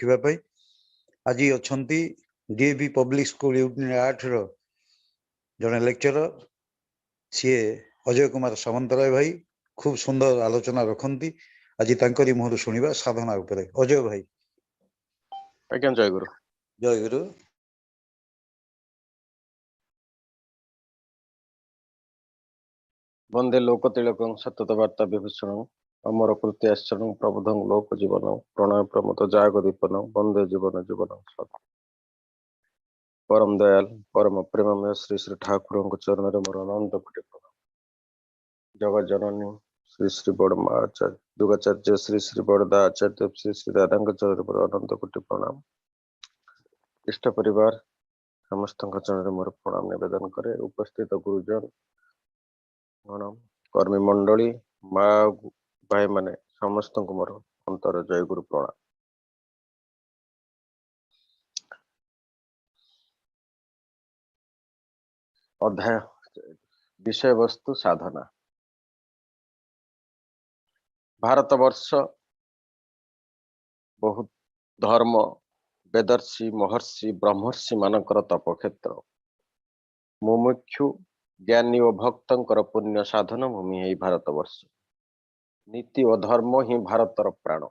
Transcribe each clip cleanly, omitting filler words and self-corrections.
रखा आज अच्छा डीएवी पब्लिक स्कूल यूनिट 8 रो जड़े लेक्चरर सी अजय कुमार सामंतराय भाई खूब सुंदर आलोचना रखती आज तांकरी मुहर शुणा साधना उपरे। अजय भाई आज्ञा जय गुरु। जय गुरु। वंदे लोकतिलक सतत वार्ता विभूषण अमर कृति आश्चर्य प्रबोधं लोक जीवन प्रणय प्रमोद जाग दीपन वंदे जीवन जीवन सत परम दयाल परम प्रेममय श्री श्री ठाकुर चरण मोर अनंत कोटि प्रणाम। जगत जननी श्री श्री बड़मा आचार्य दुगाचार्य श्री श्री बड़दा आचार्य श्री श्री राधा चरण मोर अनंत कोटि प्रणाम। इष्ट परिवार समस्त चरण मोर प्रणाम निवेदन करे। उपस्थित गुरुजन गण कर्मी मंडली माँ भाई माने समस्त को मोर अंतर जय गुरु प्रणाम। अध्याय विषय वस्तु साधना। भारतवर्ष बहुत धर्म वेदर्षि महर्षि ब्रह्मर्षि मानकर तपक्षेत्र मुमुक्षु ज्ञानी और भक्तर पुण्य साधन भूमि है भारतवर्ष। नीति और धर्म ही भारतर प्राण।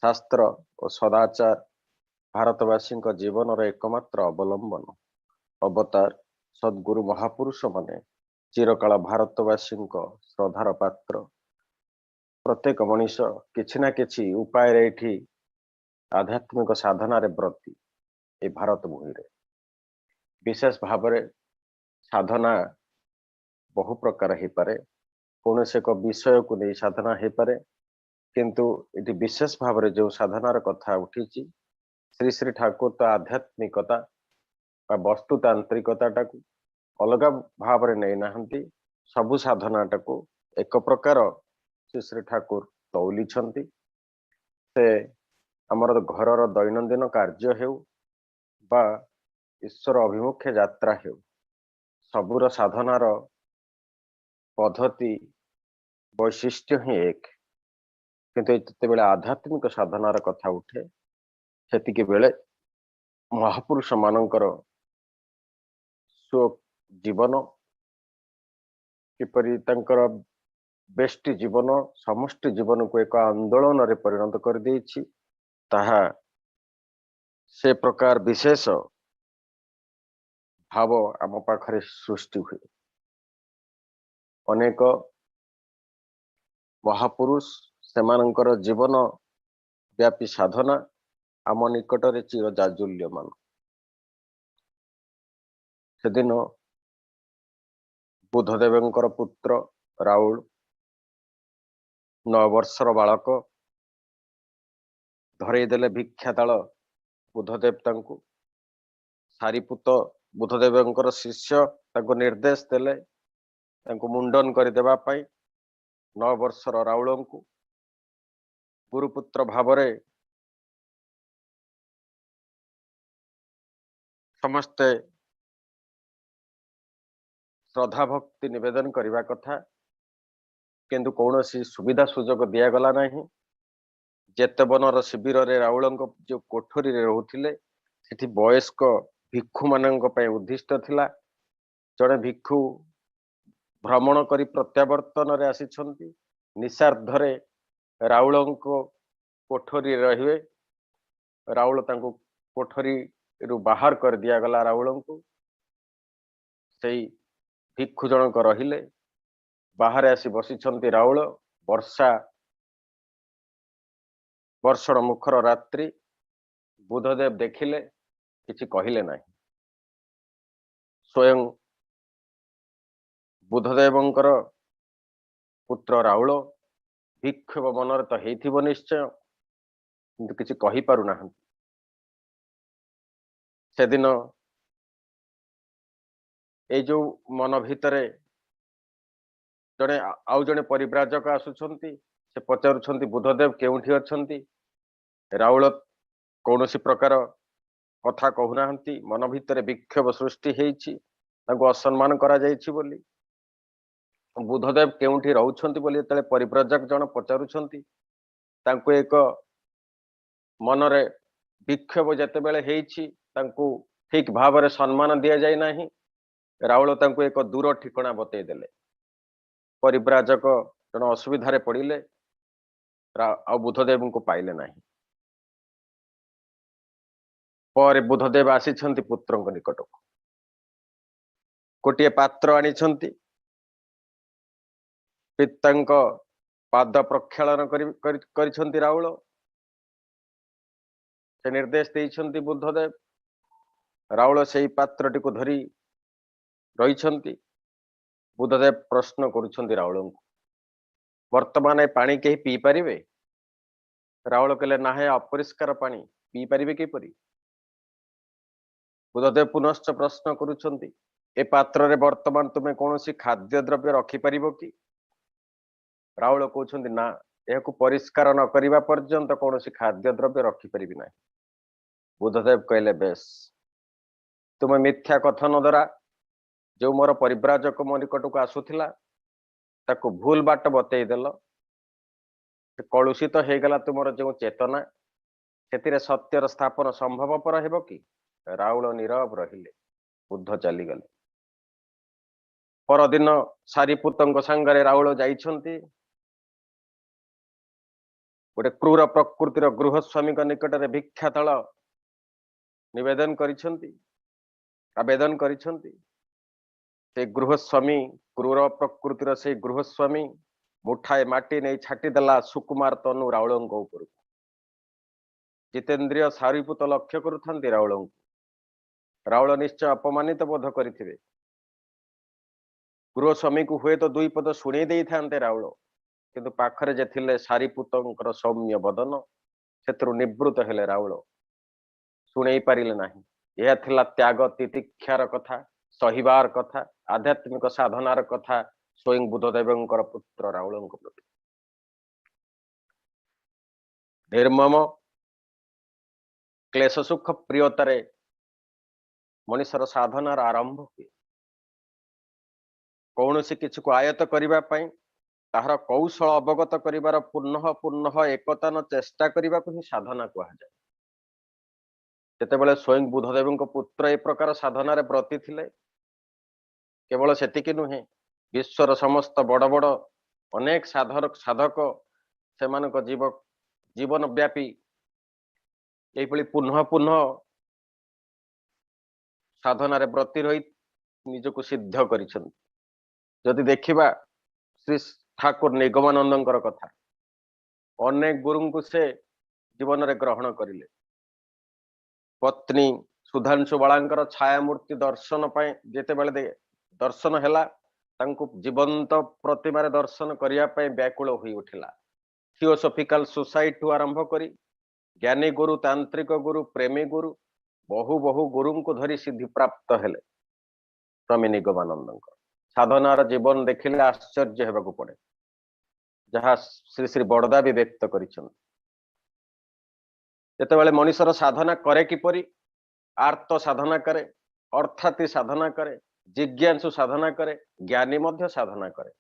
शास्त्र और सदाचार भारतवासी जीवन एकमात्र अवलंबन। अवतार सद्गुरु महापुरुष माने चिरकाल भारतवासी श्रद्धार पात्र। प्रत्येक मनीष किछि ना किछि उपाय एठी आध्यात्मिक साधना रे ब्रती ए भारत भूमि रे। विशेष भाव साधना बहु प्रकार हो पारे। कौन से एक विषय को नहीं साधना हो पारे, किंतु ये विशेष भाव जो साधनार कथा उठी श्री श्री ठाकुर तो आध्यात्मिकता वस्तुतांत्रिकता टाकू अलग भाव नहीं नहांती। सबु साधना टाकू एक प्रकार श्री श्री ठाकुर तौली से आमर घर दैनंदिन कार्य हेउ बा ईश्वर अभिमुखे यात्रा हेउ सबुर साधनार पद्धति वैशिष्ट्य ही एक। किंतु जिते आध्यात्मिक साधनार कथा उठे सेतिके बेले महापुरुष मानकर स्व जीवन किपरि तंकर बेष्टि जीवन समष्टि जीवन को एक आंदोलन रे परिणत कर देछि। ताहा से प्रकार विशेष भाव आम पाखरे सृष्टि हुए। अनेक महापुरुष सेमानंकर जीवन व्यापी साधना आम निकटरे चिर जाजुल्यमान। सेदिन बुद्धदेवंकर पुत्र राउल 9 वर्षर बालक धरेदेले भिक्षाताल बुद्धदेव तांकु। सारीपुत बुद्धदेवंकर शिष्य तांको निर्देश देले तांको मुंडन कर देबा पई 9 वर्षर राउलंकु गुरुपुत्र भावरे समस्ते श्रद्धा भक्ति निवेदन करने कथा, किंतु कौन सी सुविधा सुजोग दिगला ना। जेतबनर शिविर रे राउल जो कोठरी रे रोथिले सेठी वयस्क भिक्षु मानक पय उद्दिष्ट थिला। जड़े भिक्षु भ्रमण करी प्रत्यावर्तन रे आसीछंती। निशार्धरे राउल कोठरी रहिवे। राउल तांको कोठरी रु बाहर कर दिया गला। राउल को सही भिक्षु जनक रहिले बाहर आसी बसिछंती। राउल वर्षण मुखर रात्रि बुद्धदेव देखिले किछि कहिले नाही। स्वयं बुद्धदेवंकर पुत्र राउल भिक्षुक मनर तो हेथिबो निश्चय, किंतु किछि कहि पारु नाही। सेदिन ए जो मन भितरे जड़े आउ जड़े परिव्राजक आसुछंती। से पचारुछंती बुद्धदेव केउठी अछंती। राउल कौन सी प्रकार कथा कहूना। मन भितर विक्षोभ सृष्टि हेछि, तांको असम्मान करा जायछि बोली। बुद्धदेव केउठी रहउछंती बोली तले परिव्राजक जन पचारुछंती। तांको एक मनरे विक्षोभ जेतेबेले हेइछि तांकु ठीक भाव सम्मान दि जाए नाही। राउल तांकु एक दूर ठिकणा बतई देले। परिव्राजक जन असुविधारे पड़िले आ बुद्धदेव को पाइले नाही। पर बुद्धदेव आसीछंती पुत्रଙ୍କ निकटକୁ। गोटे पात्र आनिछंती पितांक पाद प्रक्षालन करिछंती राउल। से निर्देश देइछंती बुद्धदेव। राउल सेई पात्रटी को धरी रहिछंती। बुद्धदेव प्रश्न करुछंती राउल को, वर्तमान ए पानी केही पी परिबे? राउल कहले ना है अपरिष्कार पानी पी परिबे के परी? बुद्धदेव पुनश्च प्रश्न करुछंती, ए पात्र रे वर्तमान तुमे कोनोसी खाद्य द्रव्य रखि परिबो कि? राउल कहउछंती ना, एहाकु परिष्कार न करिबा पर्यंत कोनोसी खाद्य द्रव्य रखि परिबि नाही। बुद्धदेव कहले बेस, तुमे मिथ्या कथन द्वारा जो मोर परिव्राजक मो निकटକୁ आसुथिला ताकु भूल बाट बतई देल। कलुषित हो गला तुमर जो चेतना से सत्यर स्थापन संभवपर हेब कि? राउल नीरव रहिले। बुद्ध चली गले। परदिन सारीपुतଙ୍କ संगरे राउल जाइछंती। गोटे क्रूर प्रकृतिर गृहस्वामी निकटरे भिक्षातळ निवेदन करिछंती, आवेदन करिछंती। से गृहस्वामी क्रूर प्रकृतिर से गृहस्वामी मुठाए माटी नहीं छाटी देला सुकुमार तनु राउलଙ୍କ ऊपर। जितेंद्रिय सारीपुत लक्ष्य करुथंती राउल। राउल निश्चय अपमानित बोध करिथिबे। गृहस्वामी को हुए तो दुई पद शुणी देई थांते राउल, किंतु पाखरे जे थिले सारीपुतଙ୍କର सौम्य बदन सेतरु निवृत्त हेले राउल शुणई पारिले नाही। यह थिला त्याग तितिक्षार कथा, सहिबार कथा, आध्यात्मिक साधनार कथा स्वयं बुद्धदेवंकर पुत्र राउलଙ୍କ प्रति। निर्मम क्लेश सुख प्रियतारे मनुष्यर साधनार आरंभ हुए। कौनसी किसी को आयत करिबा पई ताहार कौशल अवगत करिबार पुनः पुनः एकतान चेष्टा करिबा को ही साधना कहा जाए। जेतेबेले स्वयं बुद्धदेवଙ୍କ पुत्र ए प्रकार साधनार ब्रती थिले, केवल सेतिकी नुहे विश्वर समस्त बड़ बड़ अनेक साधक सेमानक जीवन व्यापी एइभली पुनः पुनः साधनार ब्रती रही निजको सिद्ध करिछन। जदि देखिबा श्री ठाकुर निगमानंदଙ୍କର कथा, अनेक गुरु को से जीवन रे ग्रहण करिले। पत्नी सुधांशु बाळांकर छाया मूर्ति दर्शन पाए जेतेबेले दर्शन हैला, तांको जीवंत प्रतिमार दर्शन करिया पाए व्याकुल होई उठिला। थियोसॉफिकल सोसाइटी आरंभ करी ज्ञानी गुरु, तांत्रिक गुरु, प्रेमी गुरु बहु बहु गुरु को धरी सिद्धि प्राप्त हेले। स्वामी निगमानंदଙ୍କ साधनार जीवन देखिले आश्चर्य हेबाकु पड़े, जहाँ श्री श्री बड़दा भी व्यक्त करिछन। जेतेबेले मनुष्यर साधना करे किपरि, आर्त साधना करे, अर्थाती साधना करे, जिज्ञासु साधना करे, ज्ञानी मध्य साधना करे।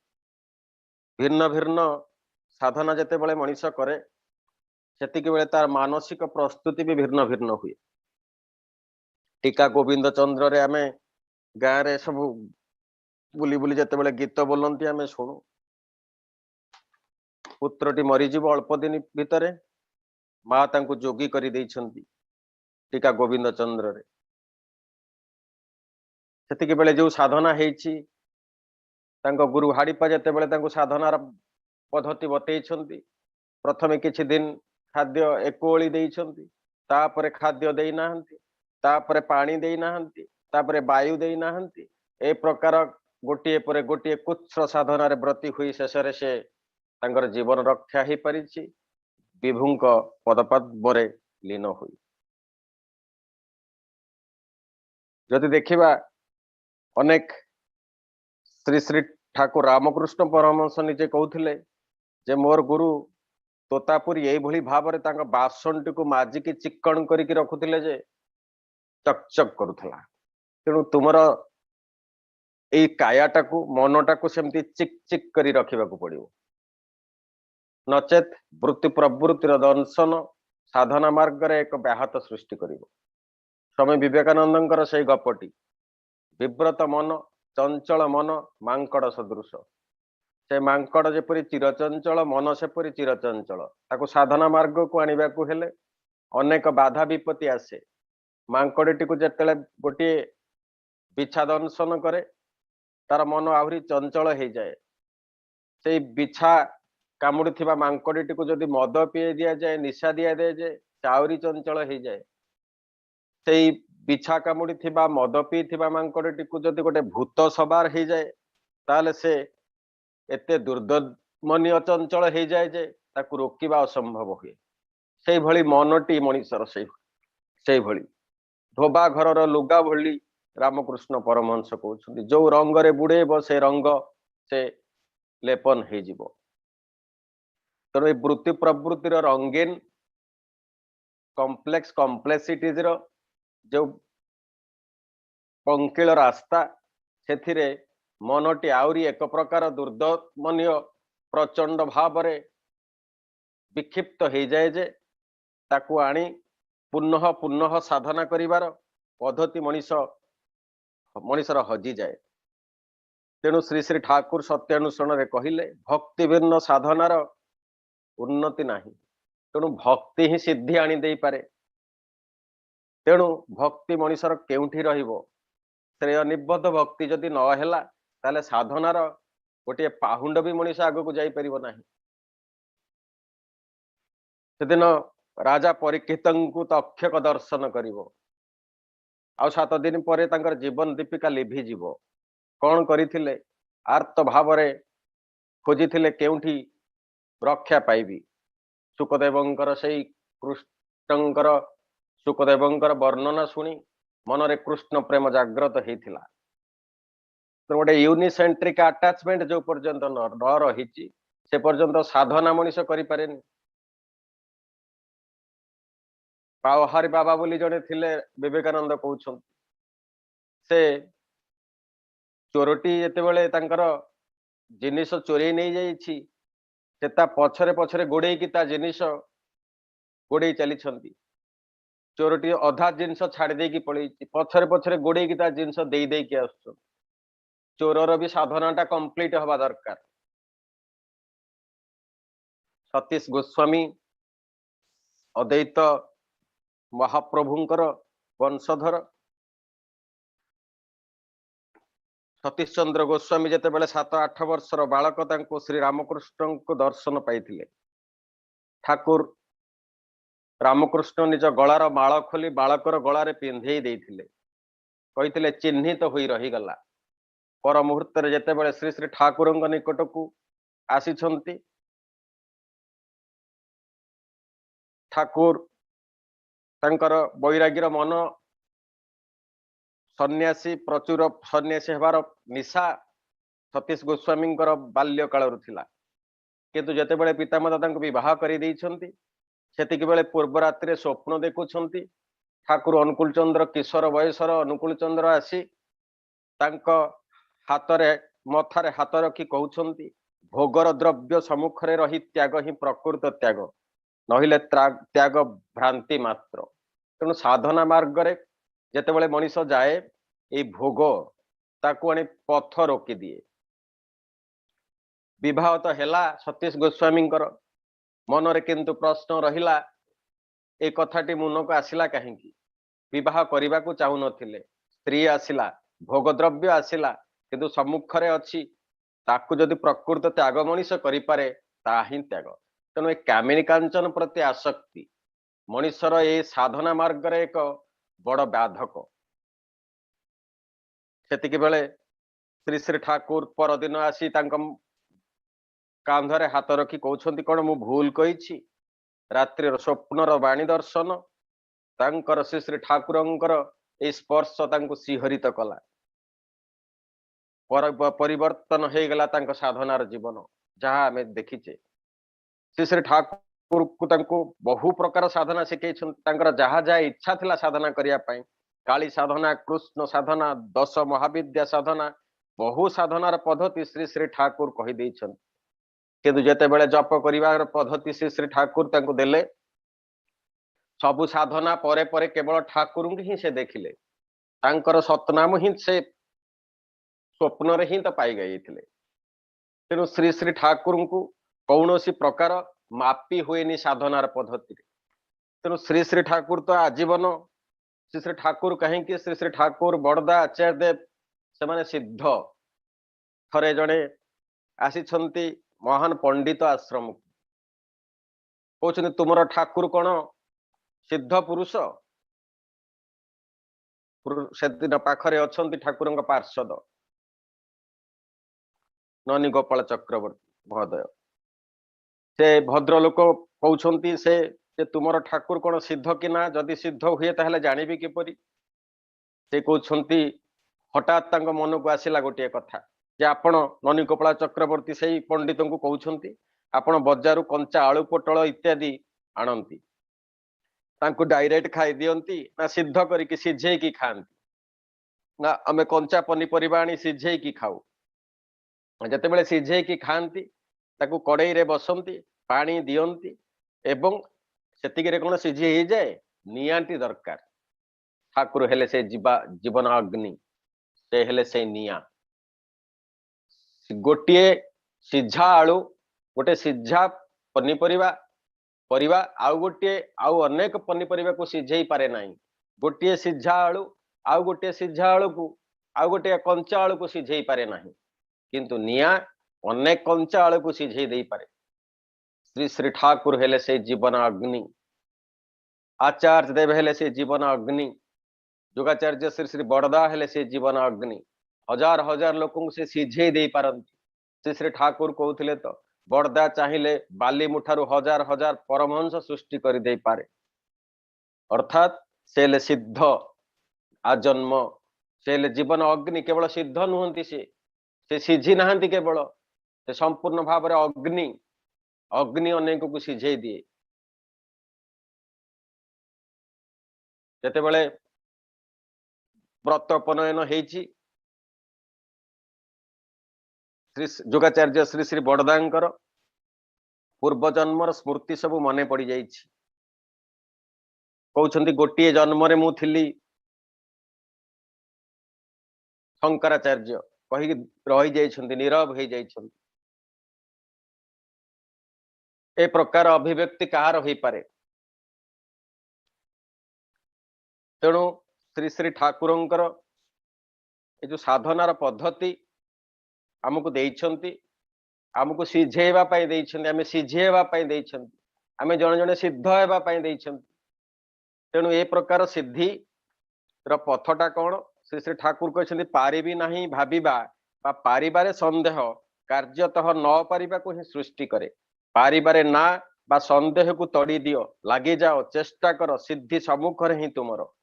भिन्न भिन्न साधना जेतेबेले मनुष्य करे सेतिके बेले तार मानसिक प्रस्तुति भी भिन्न भिन्न हुए। टीका गोविंद चंद्र रे आमे गाँ रे सब बुली बुली जेतेबेले गीत बोलंती आमे सुनु। पुत्रटी मरीजीव अल्प दिन भितरे, माँ तांको जोगी करी देइछंती टीका गोविंद चंद्र रे। सेतिके बेले जो साधना हेइछि तांको गुरु हाड़ीपा जेतेबेले तांको साधनार पद्धति बतैछंती। प्रथमे किछि दिन खाद्य एक ओळी देइछंती, तापरे खाद्य देई नाहंती, तापरे पानी देई नाहंती, तापरे वायु देई नाहंती। ए प्रकार गोटिए परे गोटिए कुच्छ साधनार ब्रती हुई शेषरे से तांकर जीवन रक्षा ही परिछि, विभुंक पदपद्मरे लीन हुई। जदि देखिबा अनेक श्री श्री ठाकुर रामकृष्ण परमहंस निजे कहउथिले जे मोर गुरु तोतापुरी एई भली भाबरे तांका बासनटी को माजिकी चिक्कण करिकी रखुथिले जे चकचक करुथला। तेणु तुमर एई कायाटाकू मनटाकू सेमती चिक चिक करी रखिबाकू पड़िबो, नचेत वृत्ति प्रवृत्तिर दंशन साधना मार्ग रे एक व्याहत सृष्टि करिवो। स्वामी विवेकानंदଙ୍କର ସେଇ ଗପଟି विव्रत मन चंचल मन मांकड़ सदृश से मांकड़ जेपरी चिरचंचल मन सेपरी चिरचंचल ताको साधना मार्ग को आनिबा को हेले अनेक बाधा विपत्ति आसे। मांकड़टी को जेतेले गोटे बिछा दंशन करे तार मन आहुरी चंचल हो जाए। से बिछा कामुड़ी थिबा मांकड़टी को जदि मद पीए दिया जाए निशा दिया दे जाए से आहुरी चंचल हो जाए। से बिछा कामुड़ी थिबा मद पी थिबा मांकड़टी को जदि गोटे भूत सवार हो जाए ताले से एते दुर्दमनीय चंचल हो जाए जे ताकू रोकिबा असंभव हुए। से भली मनटी मनीषर से भली धोबा घरर लुगा भली रामकृष्ण परमहंस कहउछन्ति जो रंग रे बुड़ेब से रंग से लेपन हो जिवो। तेणु ए वृत्ति प्रवृत्तिर रंगीन कम्प्लेक्सिटीज रो जो पंकिल रास्ता से मनटी आउरी एक प्रकार दुर्दमनीय प्रचंड भाव विक्षिप्त हो जाए जे ताकू आनी पुनः पुनः साधना करिवार पद्धति मनीषर हजि जाए। तेणु श्री श्री ठाकुर सत्यानुसरण रे कहिले भक्ति भिन्न साधनार उन्नति नाही। तेणु भक्ति ही सिद्धि आनी दे पारे। तेणु भक्ति मनीषर केउठी रहिबो श्रेय निबद्ध भक्ति जदि न हेला ताले साधनार गोटे पाहुंड भी मनीष आगो को जाई परिबो नाही। सेदिन राजा परीक्षितंकु तक्षक दर्शन करिवो आ 7 दिन परे तांकर जीवन दीपिका लिभि जीवो। कौन करिथिले आर्त भावरे खोजिथिले केउठी रक्षा पाइबी। सुखदेवंकर सेई कृष्णंकर सुखदेवंकर वर्णना सुनी मनरे कृष्ण प्रेम जाग्रत हेतिला। तो गोटे यूनिसेंट्रिक अटैचमेंट जो पर्यंत न रही से पर्यंत साधना मनीष करि पारेनी। पावहारी बाबा बोली जड़े थिले विवेकानंद कहउछन से चोरटी जेतेबेले तांकर जिनिस चोरी नहीं जाइछि से ता पछरे पछरे गोड़े की ता जिनिस गोड़े चली छंती। चोरटी अधा जिनिस छाड़ी दे की पळई पछरे पछरे गोड़े की ता जिनिस देई देई के आछन। चोरर भी साधनाटा कंप्लीट हवा दरकार। सतीश गोस्वामी अद्वैत महाप्रभुंकर वंशधर सतीश चंद्र गोस्वामी जेतेबेले 7-8 वर्षर बालक तांको श्री रामकृष्ण को दर्शन पाइथिले। ठाकुर रामकृष्ण निज गलार माळ खोली बालकर गलारे पिंधेई देइथिले कहिथिले चिन्हित होई रही गला। पर मुहूर्त रे जेतेबेले श्री श्री ठाकुरंग निकट को आसीछंती ठाकुर तांकर वैराग्यर मन सन्यासी प्रचुर सन्यासी हेबार निशा सतीश गोस्वामी बाल्य काल थिला। किंतु जेतेबेले पितामाता तांको विवाह करि दैछंती सेतिक बेले पूर्व रात्रि स्वप्न देखुछंती ठाकुर अनुकूल चंद्र किशोर वयसर अनुकूल चंद्र आसी तांको हातरे मथारे हाथ रखी कहउछंती भोगर द्रव्य सम्मुखरे रही त्याग ही प्रकृत त्याग नहिले त्याग भ्रांति मात्र। तेणु साधना मार्ग रे जेतेबेले मनीष जाए ए भोग ताकू आनी पथ रोकी दिए। विवाह तो हेला सतीश गोस्वामी मनरे किंतु प्रश्न रहिला ए कथाटी मुन को आसिला कहीं विवाह करने को चाहू नथिले स्त्री आसिला भोग द्रव्य आसिला किंतु सम्मुखरे अछि ताकू जदि प्रकृत त्याग मनीष करि पारे ता ही त्याग। तेणु ए कामिनी कांचन प्रति आसक्ति मनीषर ए साधना मार्ग रे एक बड़ बाधक। सेतिक बेले श्री श्री ठाकुर परदिन आसी तांक कांधरे हाथ रखी कहउछंती कोन मु भूल कहिछि रात्रि स्वप्नर वाणी दर्शन तांकर श्री श्री ठाकुरंकर ए स्पर्श तांको सिहरित कला परिवर्तन हो गला तांको साधनार जीवन जहाँ आमे देखिचे। श्री श्री ठाकुर को तांको बहु प्रकार साधना शिखै जहाँ जहाँ इच्छा थिला साधना करिया पई काली साधना कृष्ण साधना 10 महाविद्या साधना बहु साधनार पद्धति श्री श्री ठाकुर कहि दैछन। किंतु जेते बेले जप करिवार पद्धति श्री श्री ठाकुर तांको देले सबु साधना परे परे केवल ठाकुर ही से देखिले तांकर सतनाम ही से स्वप्न रे ही तो पाई गई तेणु श्री श्री ठाकुर को कौन सी प्रकार मापी हुए साधनार पद्धति तेणु श्री श्री ठाकुर तो आजीवन श्री श्री ठाकुर कहीं श्री श्री ठाकुर बड़दा आचार्य देव से माने सिद्ध थरे जड़े आसी महान पंडित आश्रम कहते तुमर ठाकुर कौन सिद्ध पुरुष से दिन पाखरे अच्छा ठाकुर पार्षद ननी गोपाल चक्रवर्ती महोदय से भद्रलोक कहते से तुमर ठाकुर कौन सिद्ध कि ना जदि सिद्ध हुए ताहले जानिबी किपरि से कहते हठात मन को आसला गोटे कथा जे आपण ननी गोपाल चक्रवर्ती से पंडित को कहते आपण बजार कंचा आलू पोटल इत्यादि आणती तांको डायरेक्ट खाई दियंती ना सिद्ध करके सिझे की खाती ना आमे कंचा पनीपरिबा आनी सिझे की खाऊ जितेबाला सिझे की खाती ताकू कड़ई रे बसंती पानी दियंती एवं सेतिके कौन सिझी हो जाए निआंटी दरकार ठाकुर हेले से जीवन अग्नि से हेले से निआ गोटे सिझा आलू गोटे सिझा पनीपरिबा परिबा आउ गोटे आउ अनेक पनीपरिबा को सिझे पारे नाही गोटे सिझा आलू आउ गोटे सिझा आलू को आउ गोटे कंचा आलू को सिझे पारे नाही किंतु निआ अनेक कंचा आलू को सिझे दे पारे श्री श्री ठाकुर हेले से जीवन अग्नि आचार्य देव हेले से जीवन अग्नि योगाचार्य श्री श्री बड़दा हेले से जीवन अग्नि हजार हजार लोक से सिझे दे पारंती श्री श्री ठाकुर कहते तो बड़दा चाहिए बाली मुठारू हजार हजार परमहंस सृष्टि कर दे पारे अर्थात से सिद्ध आजन्म से जीवन अग्नि केवल सिद्ध नुहंती से सिझी नहांती केवल से संपूर्ण भाव अग्नि अग्नि अनेक को सिझे दिए जेतेबेले व्रत उपनयन होईची श्री योगाचार्य श्री श्री बड़दांकर पूर्व जन्मर स्मृति सब मने पड़ जाइए कहते गोटे जन्म रे मु थिली शंकराचार्य कही रही जाइछन्ति नीरव हो जाइछन्ति ए प्रकार अभिव्यक्ति कहार हो पारे तेणु श्री श्री ठाकुरंकर ए जो साधनार पद्धति आमको देइछन्ति आमको सिझेवा पई देइछन्ति आमे सिझेवा पई देइछन्ति आमे जणे जणे सिद्ध हेबा पई देइछन्ति तेणु ए प्रकार सिद्धि र पथटा कोन श्री श्री ठाकुर कहछन्ति पारिबी नाही भाबिबा बा पारिबारे संदेह कार्यतः न पारिबा को ही सृष्टि करे पारिबारे ना बा संदेह को तड़ी दियो लागी जाओ चेष्टा कर सिद्धि सम्मुख रे ही तुमरो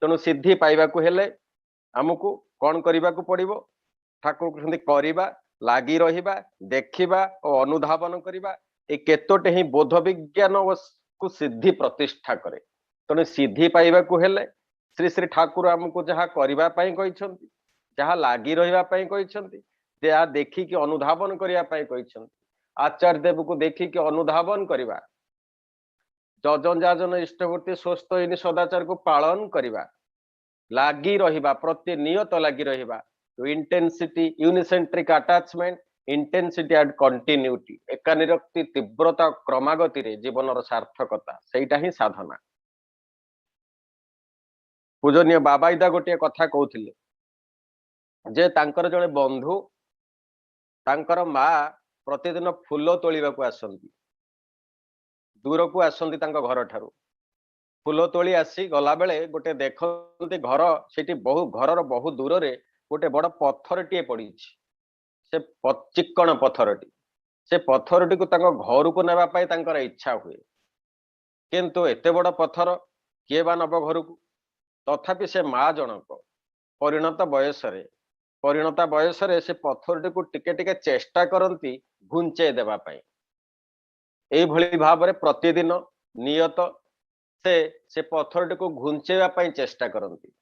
तेणु सिद्धि पाइबा को हेले आमको कौन करने को पड़ो ठाकुर कहते करवा लगी रहा देखा और अनुधावन करवा ये केतोटे ही बोध विज्ञान को सिद्धि प्रतिष्ठा करे तेणु सिद्धि पाइबा को हेले श्री श्री ठाकुर आमको जहाँ करने जहाँ लगी रहा देखिकी अनुधावन करने आचार्य देव को देखिकी अनुधावन करवा जजन जाजन इष्टवर्ती स्वस्थ इन सदाचार को पालन करवा लगी रहा प्रतिनियत लगी रहा intensity unicentric attachment intensity and continuity एकानिरक्ति तीव्रता क्रमागति रे जीवन सार्थकता सेटा ही साधना पूजनीय बाबाईदा गोटे कथा कहते जे तांकर जड़े बंधु तांकर माँ प्रतिदिन फूल तोलिबा को आसंती दूर को आसंती तांको घर ठारू फूल तोली आसी गला बेले गोटे देखते घर से बहु घर बहु दूर रे गोटे बड़ पत्थर टे पड़ी से चिक्कण पत्थरटी से पत्थरटी को घर को नेबा पाई तांकर इच्छा हुए किंतु एते बड़ पत्थर किए बा नब घर को तथापि से माँ जनक परिणता बयस से पत्थरटी को टिके टिके चेष्टा करती घुंचे देबा पाई एई भली भाव रे प्रतिदिन नियत से पत्थरटी को घुंचेवा पाई चेष्टा करती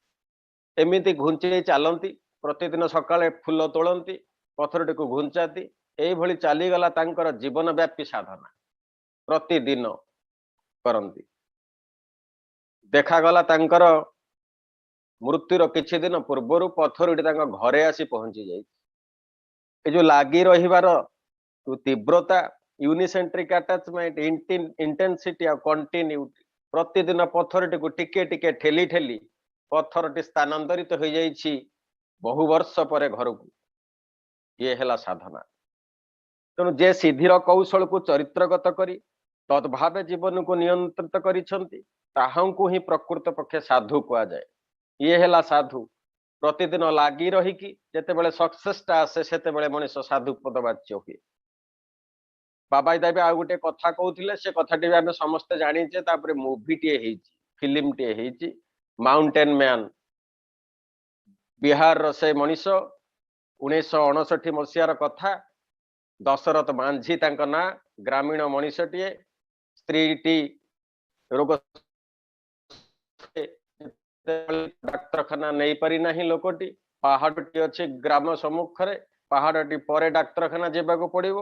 एमिति घुंचे चलती प्रतिदिन सकाळे फूल तोलती पत्थरटी को घुंचाती एई भली चलीगला तांकर जीवन व्यापी साधना प्रतिदिन करती ଦେଖାଗଲା ତାଙ୍କର ମୃତ୍ୟୁର କିଛି ଦିନ ପୂର୍ବରୁ ପଥରଟି ତାଙ୍କ ଘରେ ଆସି ପହଞ୍ଚି ଯାଇଛି। ଏ ଯୋଉ ଲାଗି ରହିବାର ତୀବ୍ରତା, ୟୁନିସେଣ୍ଟ୍ରିକ ଆଟାଚମେଣ୍ଟ, ଇଣ୍ଟେନ୍ସିଟି ଆଉ କଣ୍ଟିନ୍ୟୁଟି, ପ୍ରତିଦିନ ପଥରଟିକୁ ଟିକେ ଟିକେ ଠେଲି ଠେଲି ପଥରଟି ସ୍ଥାନାନ୍ତରିତ ହୋଇଯାଇଛି ବହୁ ବର୍ଷ ପରେ ଘରକୁ। ଇଏ ହେଲା ସାଧନା। ତେଣୁ ଯେ ସିଦ୍ଧିର କୌଶଳକୁ ଚରିତ୍ରଗତ କରି ତଦ୍ଭାବେ ଜୀବନକୁ ନିୟନ୍ତ୍ରିତ କରିଛନ୍ତି ତାହାଙ୍କୁ ହିଁ ପ୍ରକୃତ ପକ୍ଷେ ସାଧୁ କୁହାଯାଏ। ଇଏ ହେଲା ସାଧୁ। ପ୍ରତିଦିନ ଲାଗି ରହିକି ଯେତେବେଳେ ସକ୍ସେସଟା ଆସେ ସେତେବେଳେ ମଣିଷ ସାଧୁ ପଦବାଚ୍ୟ ହୁଏ। ବାବାଇ ଦାବି ଆଉ ଗୋଟେ କଥା କହୁଥିଲେ, ସେ କଥାଟି ବି ଆମେ ସମସ୍ତେ ଜାଣିଛେ। ତାପରେ ମୁଭିଟିଏ ହେଇଛି, ଫିଲ୍ମଟିଏ ହେଇଛି, ମାଉଣ୍ଟେନ ମ୍ୟାନ। ବିହାରର ସେ ମଣିଷ, 1959 ମସିହାର କଥା। ଦଶରଥ ମାଝୀ ତାଙ୍କ ନାଁ, ଗ୍ରାମୀଣ ମଣିଷଟିଏ। ସ୍ତ୍ରୀଟି ରୋଗ ଡାକ୍ତରଖାନା ନେଇପାରି ନାହିଁ ଲୋକଟି। ପାହାଡ଼ଟି ଅଛି ଗ୍ରାମ ସମ୍ମୁଖରେ, ପାହାଡ଼ଟି ପରେ ଡାକ୍ତରଖାନା ଯିବାକୁ ପଡ଼ିବ।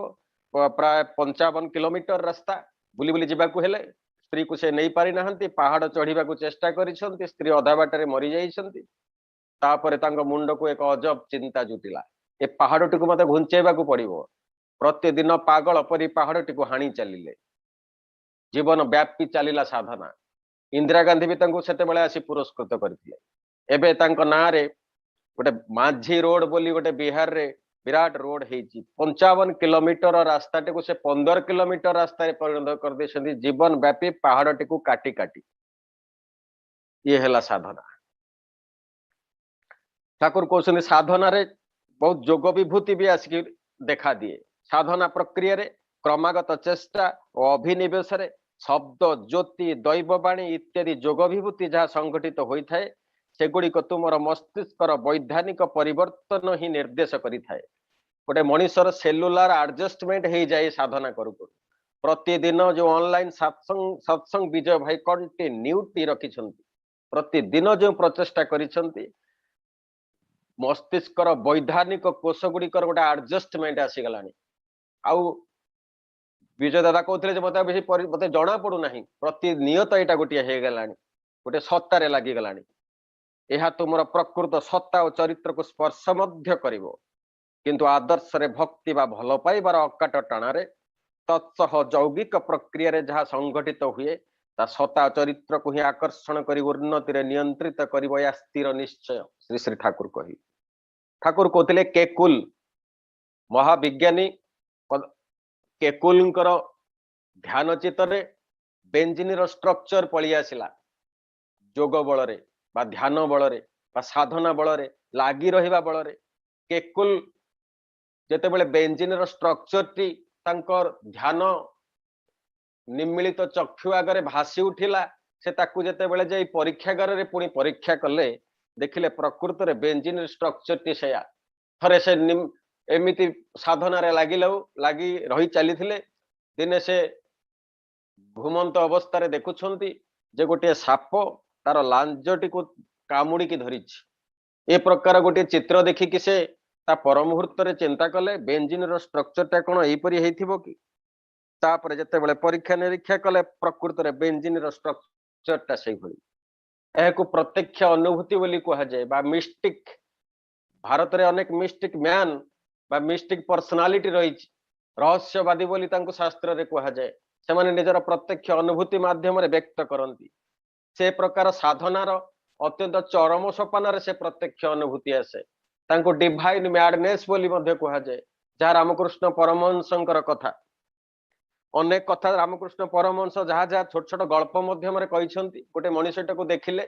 ପ୍ରାୟ 55 କିଲୋମିଟର ରାସ୍ତା ବୁଲି ବୁଲି ଯିବାକୁ ହେଲେ ସ୍ତ୍ରୀକୁ ସେ ନେଇପାରି ନାହାନ୍ତି। ପାହାଡ଼ ଚଢ଼ିବାକୁ ଚେଷ୍ଟା କରିଛନ୍ତି, ସ୍ତ୍ରୀ ଅଧା ବାଟରେ ମରିଯାଇଛନ୍ତି। ତାପରେ ତାଙ୍କ ମୁଣ୍ଡକୁ ଏକ ଅଜବ ଚିନ୍ତା ଜୁଟିଲା, ଏ ପାହାଡ଼ଟିକୁ ମତେ ଘୁଞ୍ଚେଇବାକୁ ପଡ଼ିବ। ପ୍ରତିଦିନ ପାଗଳ ପରି ପାହାଡ଼ଟିକୁ ହାଣି ଚାଲିଲେ। ଜୀବନ ବ୍ୟାପୀ ଚାଲିଲା ସାଧନା। ଇନ୍ଦିରା ଗାନ୍ଧୀ ବି ତାଙ୍କୁ ସେତେବେଳେ ଆସି ପୁରସ୍କୃତ କରିଥିଲେ। ଏବେ ତାଙ୍କ ନାଁରେ ଗୋଟେ ମାଝୀ ରୋଡ ବୋଲି ଗୋଟେ ବିହାରରେ ବିରାଟ ରୋଡ ହେଇଛି। 55 କିଲୋମିଟର ରାସ୍ତାଟିକୁ ସେ 15 କିଲୋମିଟର ରାସ୍ତାରେ ପରିଣତ କରିଦେଇଛନ୍ତି, ଜୀବନ ବ୍ୟାପୀ ପାହାଡ଼ଟିକୁ କାଟି କାଟି। ଇଏ ହେଲା ସାଧନା। ଠାକୁର କହୁଛନ୍ତି ସାଧନାରେ ବହୁତ ଯୋଗ ବିଭୂତି ବି ଆସିକି ଦେଖା ଦିଏ। ସାଧନା ପ୍ରକ୍ରିୟାରେ କ୍ରମାଗତ ଚେଷ୍ଟା ଓ ଅଭିନିବେଶରେ ଶବ୍ଦ, ଜ୍ୟୋତି, ଦୈବବାଣୀ ଇତ୍ୟାଦି ଯୋଗ ବିଭୂତି ଯାହା ସଂଗଠିତ ହୋଇଥାଏ ସେଗୁଡ଼ିକ ତୁମର ମସ୍ତିଷ୍କର ବୈଧାନିକ ପରିବର୍ତ୍ତନ ହିଁ ନିର୍ଦ୍ଦେଶ କରିଥାଏ। ଗୋଟେ ମଣିଷର ସେଲୁଲାର ଆଡଜଷ୍ଟମେଣ୍ଟ ହେଇଯାଏ ସାଧନା କରୁ କରୁ। ପ୍ରତିଦିନ ଯୋଉ ଅନଲାଇନ ସତ୍ସଙ୍ଗ ବିଜୟ ଭାଇ କଣ୍ଟିନ୍ୟୁଟି ରଖିଛନ୍ତି, ପ୍ରତିଦିନ ଯୋଉ ପ୍ରଚେଷ୍ଟା କରିଛନ୍ତି, ମସ୍ତିଷ୍କର ବୈଧାନିକ କୋଷ ଗୁଡିକର ଗୋଟେ ଆଡଜଷ୍ଟମେଣ୍ଟ ଆସିଗଲାଣି। ଆଉ ବିଜୟ ଦାଦା କହୁଥିଲେ ଯେ ମତେ ବେଶୀ ମତେ ଜଣା ପଡୁନାହିଁ, ପ୍ରତିନିୟତ ଏଇଟା ଗୋଟିଏ ହେଇଗଲାଣି, ଗୋଟେ ସତ୍ତାରେ ଲାଗିଗଲାଣି। ଏହା ତୁମର ପ୍ରକୃତ ସତ୍ତା ଓ ଚରିତ୍ରକୁ ସ୍ପର୍ଶ ମଧ୍ୟ କରିବ। କିନ୍ତୁ ଆଦର୍ଶରେ ଭକ୍ତି ବା ଭଲ ପାଇବାର ଅକାଟ ଟାଣାରେ ତତ୍ସହ ଯୌଗିକ ପ୍ରକ୍ରିୟାରେ ଯାହା ସଂଗଠିତ ହୁଏ ତା ସତ୍ତା ଚରିତ୍ରକୁ ହିଁ ଆକର୍ଷଣ କରି ଉନ୍ନତିରେ ନିୟନ୍ତ୍ରିତ କରିବ, ଏହା ସ୍ଥିର ନିଶ୍ଚୟ। ଶ୍ରୀ ଶ୍ରୀ ଠାକୁର କହି ଠାକୁର କହୁଥିଲେ କେକୁଲ ମହାବିଜ୍ଞାନୀ କେକୁଲଙ୍କର ଧ୍ୟାନ ଚିତ୍ତରେ ବେଞ୍ଜିନର ଷ୍ଟ୍ରକ୍ଚର ପଳେଇ ଆସିଲା। ଯୋଗ ବଳରେ ବା ଧ୍ୟାନ ବଳରେ ବା ସାଧନା ବଳରେ, ଲାଗି ରହିବା ବଳରେ କେକୁଲ ଯେତେବେଳେ ବେଞ୍ଜିନର ଷ୍ଟ୍ରକ୍ଚରଟି ତାଙ୍କର ଧ୍ୟାନ ନିମିଳିତ ଚକ୍ଷୁ ଆଗରେ ଭାସି ଉଠିଲା, ସେ ତାକୁ ଯେତେବେଳେ ଯାଇ ପରୀକ୍ଷାଗାରରେ ପୁଣି ପରୀକ୍ଷା କଲେ, ଦେଖିଲେ ପ୍ରକୃତରେ ବେଞ୍ଜିନର ଷ୍ଟ୍ରକ୍ଚରଟି ସେୟା। ଥରେ ସେ ଏମିତି ସାଧନାରେ ଲାଗି ରହି ଚାଲିଥିଲେ। ଦିନେ ସେ ଘୁମନ୍ତ ଅବସ୍ଥାରେ ଦେଖୁଛନ୍ତି ଯେ ଗୋଟିଏ ସାପ ତାର ଲାଞ୍ଜଟିକୁ କାମୁଡିକି ଧରିଛି। ଏ ପ୍ରକାର ଗୋଟିଏ ଚିତ୍ର ଦେଖିକି ସେ ତା ପର ମୁହୂର୍ତ୍ତରେ ଚିନ୍ତା କଲେ ବେଞ୍ଜିନର ଷ୍ଟ୍ରକ୍ଚରଟା କଣ ଏହିପରି ହେଇଥିବ କି? ତାପରେ ଯେତେବେଳେ ପରୀକ୍ଷା ନିରୀକ୍ଷା କଲେ ପ୍ରକୃତରେ ବେଞ୍ଜିନର ଷ୍ଟ୍ରକ୍ଚରଟା ସେଇଭଳି। ଏହାକୁ ପ୍ରତ୍ୟକ୍ଷ ଅନୁଭୂତି ବୋଲି କୁହାଯାଏ ବା ମିଷ୍ଟିକ। ଭାରତରେ ଅନେକ ମିଷ୍ଟିକ ମ୍ୟାନ ବା ମିଷ୍ଟିକ ପର୍ସନାଲିଟି ରହିଛି, ରହସ୍ୟବାଦୀ ବୋଲି ତାଙ୍କୁ ଶାସ୍ତ୍ରରେ କୁହାଯାଏ। ସେମାନେ ନିଜର ପ୍ରତ୍ୟକ୍ଷ ଅନୁଭୂତି ମାଧ୍ୟମରେ ବ୍ୟକ୍ତ କରନ୍ତି। ସେ ପ୍ରକାର ସାଧନାର ଅତ୍ୟନ୍ତ ଚରମ ସୋପାନରେ ସେ ପ୍ରତ୍ୟକ୍ଷ ଅନୁଭୂତି ଆସେ। ତାଙ୍କୁ ଡିଭାଇନ ମ୍ୟାଡନେସ୍ ବୋଲି ମଧ୍ୟ କୁହାଯାଏ, ଯାହା ରାମକୃଷ୍ଣ ପରମହଂସଙ୍କର କଥା। ଅନେକ କଥା ରାମକୃଷ୍ଣ ପରମହଂସ ଯାହା ଯାହା ଛୋଟ ଛୋଟ ଗଳ୍ପ ମାଧ୍ୟମରେ କହିଛନ୍ତି। ଗୋଟେ ମଣିଷଟାକୁ ଦେଖିଲେ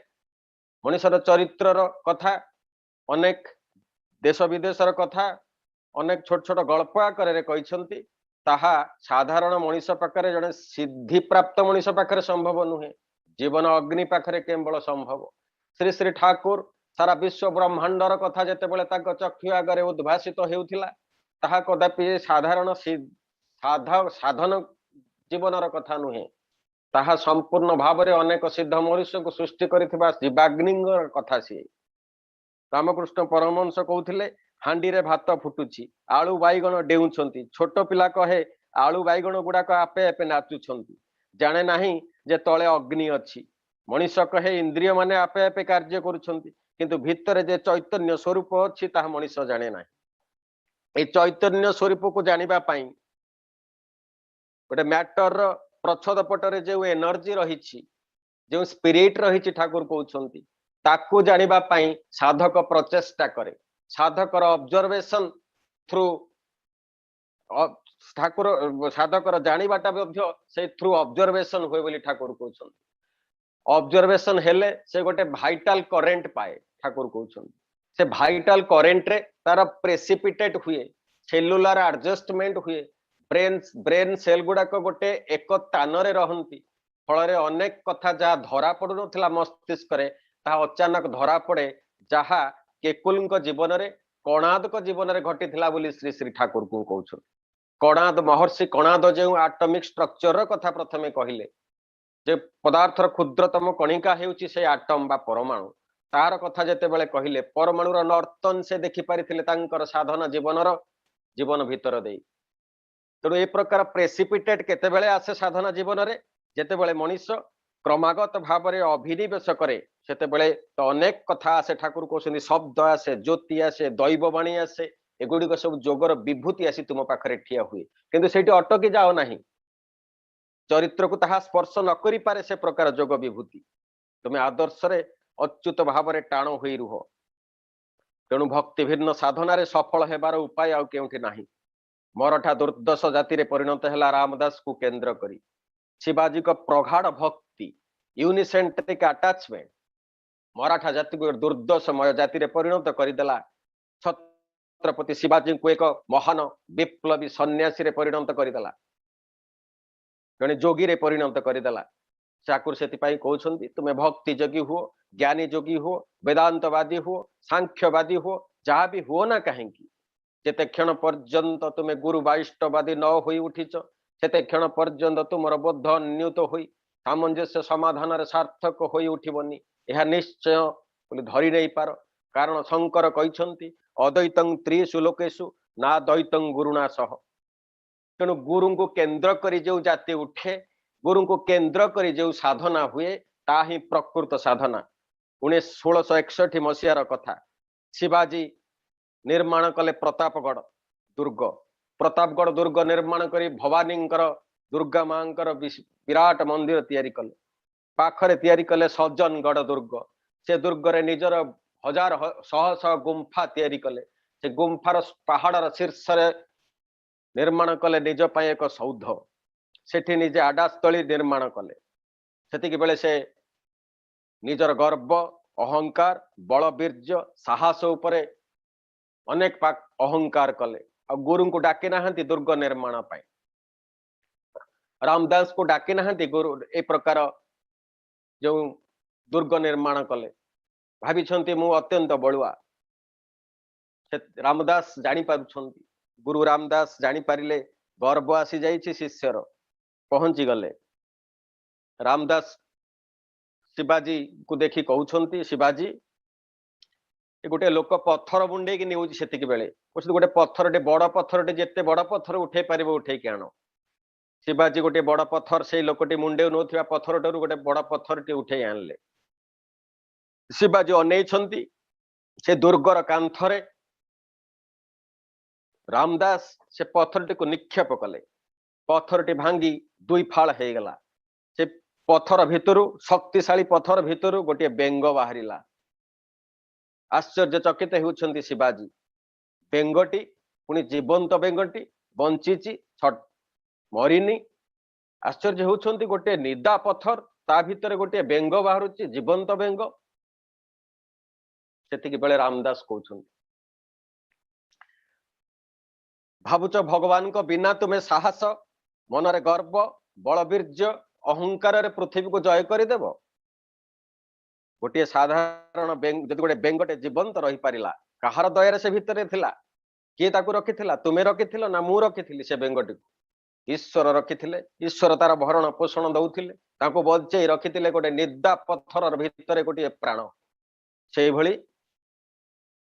ମଣିଷର ଚରିତ୍ରର କଥା, ଅନେକ ଦେଶ ବିଦେଶର କଥା ଅନେକ ଛୋଟ ଛୋଟ ଗଳ୍ପ ଆକାରରେ କହିଛନ୍ତି। ତାହା ସାଧାରଣ ମଣିଷ ପାଖରେ, ଜଣେ ସିଦ୍ଧିପ୍ରାପ୍ତ ମଣିଷ ପାଖରେ ସମ୍ଭବ ନୁହେଁ। ଜୀବନ ଅଗ୍ନି ପାଖରେ କେବଳ ସମ୍ଭବ। ଶ୍ରୀ ଶ୍ରୀ ଠାକୁର ସାରା ବିଶ୍ୱ ବ୍ରହ୍ମାଣ୍ଡର କଥା ଯେତେବେଳେ ତାଙ୍କ ଚକ୍ଷୁ ଆଗରେ ଉଦ୍ଭାସିତ ହେଉଥିଲା, ତାହା କଦାପି ସାଧାରଣ ସାଧନ ଜୀବନର କଥା ନୁହେଁ। ତାହା ସମ୍ପୂର୍ଣ୍ଣ ଭାବରେ ଅନେକ ସିଦ୍ଧ ମନୁଷ୍ୟଙ୍କୁ ସୃଷ୍ଟି କରିଥିବା ଶିବାଗ୍ନିଙ୍କର କଥା। ସିଏ ରାମକୃଷ୍ଣ ପରମହଂସ କହୁଥିଲେ, ହାଣ୍ଡିରେ ଭାତ ଫୁଟୁଛି, ଆଳୁ ବାଇଗଣ ଡେଉଁଛନ୍ତି। ଛୋଟ ପିଲା କହେ ଆଳୁ ବାଇଗଣ ଗୁଡାକ ଆପେ ଆପେ ନାଚୁଛନ୍ତି, ଜାଣେ ନାହିଁ ଯେ ତଳେ ଅଗ୍ନି ଅଛି। मनीष कहे इंद्रिय माने आपे आपे कार्य करुछंती किंतु भितरे जे चैतन्य स्वरूप अछि ताहा मनीष जाने ना ए चैतन्य स्वरूप को जानिबा पई गोटे मैटर रो प्रच्छद पटरे जे एनर्जी रही जो स्पिरिट रही ठाकुर कहउछंती ताकू जानिबा पई साधक प्रचेष्टा करे साधकर ऑब्जर्वेशन थ्रू ठाकुर साधकर जानिबाटा मध्य से थ्रू ऑब्जर्वेशन होय बोली ठाकुर कहउछंती ऑब्जर्वेशन हेले से गोटे भाइटाल करेंट पाए ठाकुर कहउछंती से भाइटाल करेंट रे तार प्रेसिपिटेट हुए सेलुलर एडजस्टमेंट हुए ब्रेन सेल गुडाक गोटे एक तान रे रहंती फल अनेक कथा जहाँ धरा पड़ू नथिला मस्तिष्क रे ता अचानक धरा पड़े जहाँ केकुल जीवन रे कणाद जीवन रे घटी बोली श्री श्री ठाकुर को कहउछन कणाद महर्षि कणाद जो एटॉमिक स्ट्रक्चर कथा प्रथमे कहले जे पदार्थर क्षुद्रतम कणिका हेउची से एटम बा परमाणु तार कथा जेते बेले कहले परमाणुर नर्तन से देखि पारिथिले तांकर साधना जीवन भीतर देई तेणु ए प्रकार प्रेसिपिटेट केते बेले आसे साधना जीवन रे जेते बेले मनीष क्रमागत भाव में अभिनिवेश करे सेते बेले तो अनेक कथा आसे ठाकुर कहउछन्ती शब्द आसे ज्योति आसे दैववाणी आसे एगुड़िक सब जोगर विभूति आसी तुम पाखरे ठिया हुए किंतु सेठी अटकी जाओ नाही चरित्र को ताहा स्पर्श न करि पारे से प्रकार जोग विभूति तुम आदर्श रे अच्युत भाव में टाण होई रुह तेणु भक्ति भिन्न साधना सफल हेबार उपाय आउ केउठी नाही मराठा दुर्दश जाति रे परिणत हैला रामदास को केंद्र करी शिवाजी को प्रगाढ़ भक्ति यूनिसेंट्रिक अटैचमेंट मराठा जाति को दुर्दशमय जाति रे परिणत करदेला छत्रपति शिवाजी को एक महान विप्लवी सन्यासी रे परिणत करदेला जने जोगी रे परिणत करदेला ठाकुर से कहउछन्ती तुमे भक्ति जोगी हुओ ज्ञानी जोगी हुओ वेदांतवादी हुओ सांख्यवादी हुओ जहाँ भी हुओ ना कहीं जेते क्षण पर्यंत तुमे गुरु वैष्णववादी न होई उठिच सेते क्षण पर्यंत तुमर बोध अन्युत होई सामंजस्य समाधान रे सार्थक होई उठिबनी यह निश्चय बोली धरी नहीं पार कारण शंकर कहते अद्वैतं त्रिषु लोकेषु ना द्वैतं गुरुना सह तेणु गुरु को केंद्र करी जो जाति उठे गुरु को केंद्र करी जो साधना हुए ता ही प्रकृत साधना 1661 मसीहार कथा शिवाजी निर्माण कले प्रतापगढ़ दुर्ग निर्माण करी भवानी दुर्गा मांकर विराट मंदिर तैयारी कले पाखरे तैयारी कले सज्जनगढ़ दुर्ग से दुर्ग रे निजर हजार शह शह गुंफा तैयारी कले से गुंफार पहाड़र शीर्ष निर्माण कले निज पाई एक सौध सेठी निजे आडास्थली निर्माण कले सेतिकी बेले से निजर गर्व अहंकार बलबीर्य साहस उपरे अनेक अहंकार कले आ गुरु को डाकी नाहांती दुर्ग निर्माण पाई रामदास को डाकी नाहांती गुरु ए प्रकार जो दुर्ग निर्माण कले भाभी मु अत्यंत बलुआ रामदास जानी पारुछंती गुरु रामदास जानी पारिले गर्व आसी जाइछि शिष्यर पहुंची गले रामदास शिवाजी को देखी कहउछंती शिवाजी गोटे लोक पत्थर बुंडे की निउछि सेतिकी बेले गोटे पत्थरटे बड़ पत्थरटे जेते बड़ पत्थर उठे पारिबो उठे के आनो शिवाजी गोटे बड़ पत्थर से लोकटी मुंडे नोथिबा पत्थरटरू गोटे बड़ पत्थरटे उठे आनले शिवाजी अनेइछंती से दुर्गर कांथरे रामदास से पत्थरटी को निक्षेप कले पत्थरटी भांगी दुई फाड़ हो गला से पत्थर भितरु शक्तिशाली पत्थर भितरु गोटे बेंग बाहरिला आश्चर्यचकित होउछंती शिवाजी बेंगटी पुणी जीवंत बेंगटी बंचीची मरीनी आश्चर्य होउछंती गोटे निदा पत्थर ता भितर गोटे बेंग बाहरुची जीवंत बेंग सेतिकी बेले रामदास कहउछंती भावुच भगवान को बिना तुम्हें साहस मनरे गर्व बलबीर्य अहंकार रे पृथ्वी को जय करदेव गोटे साधारण बेंग जदि गोटे बेंगटे जीवंत रही पारिला कहार दया से भितर थिला किए ताकू रखिथिला तुमे रखिथिल ना मु रखिथिली से बेंगटी को ईश्वर रखिथिले ईश्वर तार भरण पोषण दउथिले ताको बचेई रखिथिले गोटे निदा पत्थर भितर गोटे प्राण से भली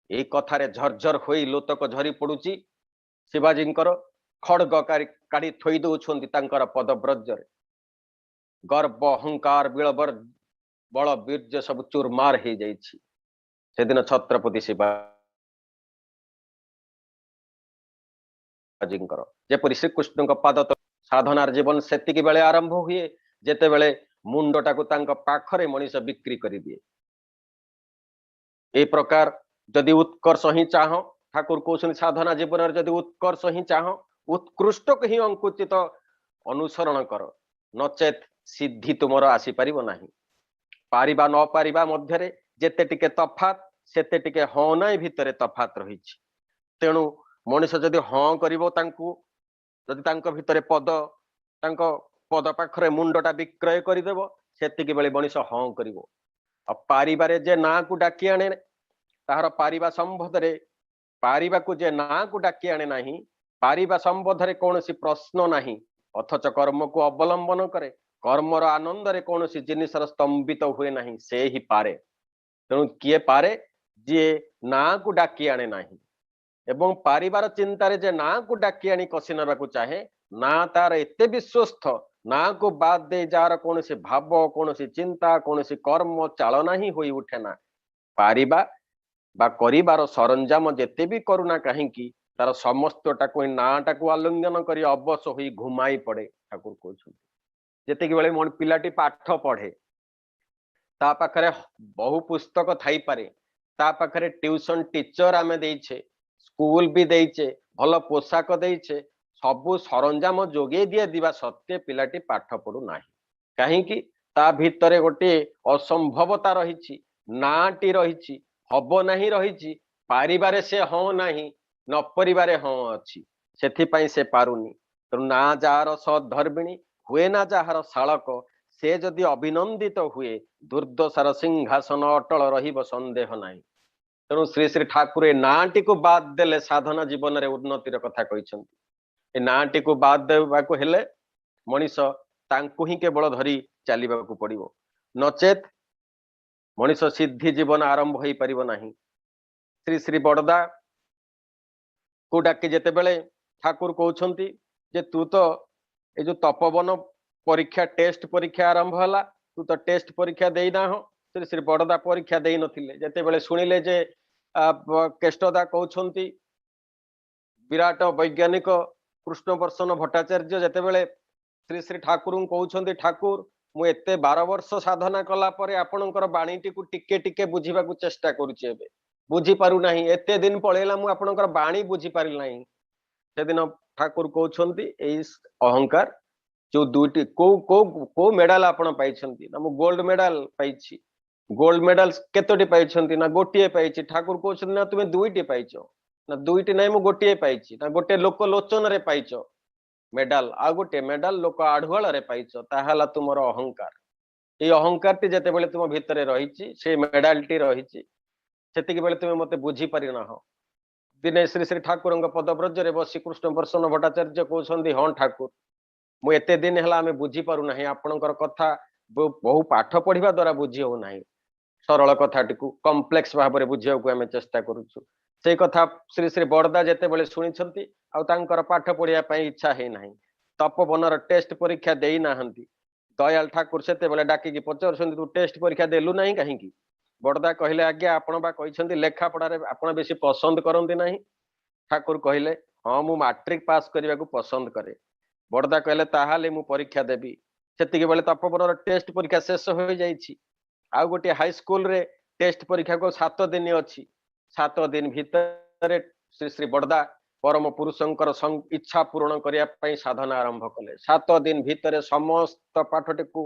ए कथारे झरझर होई लोतक झरी पडुची शिवाजी खड़ग काढ़ी थोई दौरान पदब्रजरे गर्व अहंकार बल वीर्य सब चूरमार हो जाइए से दिन छत्रपति शिवाजींकर जेपरी श्रीकृष्ण पाद साधनार जीवन सेतिकी बेले आरंभ हुए जेते बेले मुंडटाकू तांका पाखरे मनीष बिक्री कर दिए ए प्रकार जदि उत्कर्ष ही चाह ठाकुर कहते साधना जीवन जदि उत्कर्ष ही चाह उत्कृष्ट को ही अंकुचित अनुसरण कर नचेत सिद्धि तुमर आसी परिबो नाही पारिबा न पारिबा मध्यरे जेते टिके तफात सेते टिके हाँ नाई भितरे तफात रही तेणु मनीष जदि हाँ करिवो तांकू जदि तांको भितरे पद तांको पद पाखरे मुंडटा विक्रय करदेव सेतिकी बेले मनीष हाँ करिवो आ पारिबारे जे ना को डाकी आने ताहार पारिबा संबंधरे पारिबा को जे ना को डाकी आने नाही पारिबा संबंधरे कौनसी प्रश्न नाही अथच कर्म को अवलंबन करे कर्मर आनंद रे कौनसी जिनिसर स्तंभित हुए नाही से ही पारे तेणु किए पारे जे ना को डाकी आने नाही एवं पारिबार चिंतारे जे ना को डाकी आनी कसी नबाकू चाहे ना तार एते विश्वस्त ना को बाद दे जार कौनसी भाव कौनसी चिंता कौनसी कर्म चालना ही होई उठे ना पारिबा बा करिबार सरंजाम जेते भी करुना कहीं तार समस्तटाक नाटाक आलिंगन कर अवश्य हो घुमाई पड़े ठाकुर कहते जेतिक बेले मन पिलाटी पाठ पढ़े ता पाखरे बहु पुस्तक थाई पारे ता पाखरे ट्यूशन टीचर आमे देइछे स्कूल भी देइछे भल पोशाक देइछे सबु सरंजाम जोगे दिए दिवा सत्य पिलाटी पाठ पढ़ु नाही कहीं ता भितरे गोटे असंभवता रही नाटी रही हब नहीं रही पारिबारे से हाँ नहीं न परिबारे हाँ अच्छी से से पारुनी तो ना जार सद्धर्मिणी हुए ना जार शालक से जदि अभिनंदित हुए दुर्दशार सिंहासन अटल रहिब संदेह नहीं तेणु श्री श्री ठाकुर नाटी को बाद देले साधना जीवन रे उन्नतिर कथा कहिसंती ए नाटी को बाद देबाकू हेले मनीष तांकू ही केवल धरी चलिबाकू पड़िबो नचेत मनीष सिद्धि जीवन आरंभ हो पारिबो नाही श्री श्री बड़दा को डाकी जेते बेले ठाकुर कहउछंती जे तू तो ए जो तपोवन परीक्षा टेस्ट परीक्षा आरंभ हला तू तो टेस्ट परीक्षा देई ना हो श्री श्री बड़दा परीक्षा देई नथिले जेते बेले सुनिले जे केष्टदा कहउछंती विराट वैज्ञानिक कृष्ण वर्षन भट्टाचार्य जेते बेले श्री श्री ठाकुर कहउछंती ठाकुर मु एते 12 वर्ष साधना कला परे आपणकर बाणीटी को टिके टिके बुझीबाकू चेष्टा करूची एबे बुझी पारु नाही एते दिन पळेला मु आपणकर बाणी बुझी पारिल नाही से दिन ठाकुर कहउछंती एई अहंकार जो दुईटी को को को मेडल आपण पाइछंती ना मु गोल्ड मेडल पाइछि गोल्ड मेडल केतोटी पाइछंती ना गोटिए पाइछि ठाकुर कहउछंती ना तुमे दुईटी पाइछो ना दुईटी नाही मु गोटिए पाइछि ना गोटे लोक लोचन रे पाइछो मेडल आ गोटे मेडल लोक आढुआल रे पाइछो ताहाला तुमर अहंकार ए अहंकार टी जेते बेले तुम भितरे रहिछि से मेडल टी रहिछि सेतिक बेले तुमे मते बुझी पारि ना हो दिने श्री श्री ठाकुर पदव्रज रे बसी कृष्ण वर्षन भट्टाचार्य कहउछंती हाँ ठाकुर मु एते दिन हला आमे बुझी पारु नाही आपणकर कथा बहु पाठ पढ़िबा द्वारा बुझी हो नाही सरल कथाटिकू कम्प्लेक्स भाव में बुझिया को आमे चेष्टा करूछु से कथा श्री श्री बड़दा जेते बेले सुनिछंती आ तांकर पाठ पढ़िया पई इच्छा हे नाही तपोवनर टेस्ट परीक्षा देई नाहंती दयाल ठाकुर सेते बेले डाकी की पचारछंती तू टेस्ट परीक्षा देलु नाही काहे की बड़दा कहले आज्ञा आपण बा कहिसंती लेखा पढ़ारे आपण बेसी पसंद करंती नाही ठाकुर कहले हाँ मु मैट्रिक पास करने को पसंद करे बड़दा कहले ताहाले मु परीक्षा देबी सेतिके बेले तपोवनर टेस्ट परीक्षा शेष हो जाइछि आ गोटे हाई स्कूल रे टेस्ट परीक्षा को 7 दिन अच्छी 7 दिन भितर श्री श्री बड़दा परम पुरुषंकर इच्छा पूर्ण करिया पई साधना आरंभ कले 7 दिन भितर समस्त पाठटी को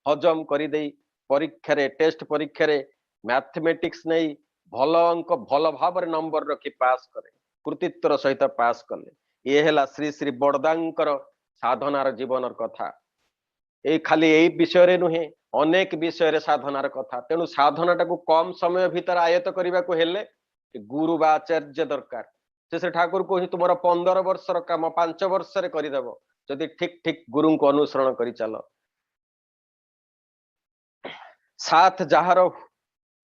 हजम करी देई परीक्षा रे टेस्ट परीक्षा रे मैथमेटिक्स नहीं भल अंक भल भाव नंबर रखी पास करे कृतित्वर सहित पास कले ये है श्री श्री बड़दांकर साधनार जीवनर कथा ए खाली यही विषय रे नुहे अनेक विषय रे साधनार कथा तेणु साधनाटा को कम समय भीतर आयत करने को हेले गुरु बा आचार्य दरकार से ठाकुर को तुम 15 वर्षर काम 5 वर्ष रे करदेव जदि ठीक ठीक गुरु को अनुसरण करी चल साथ जार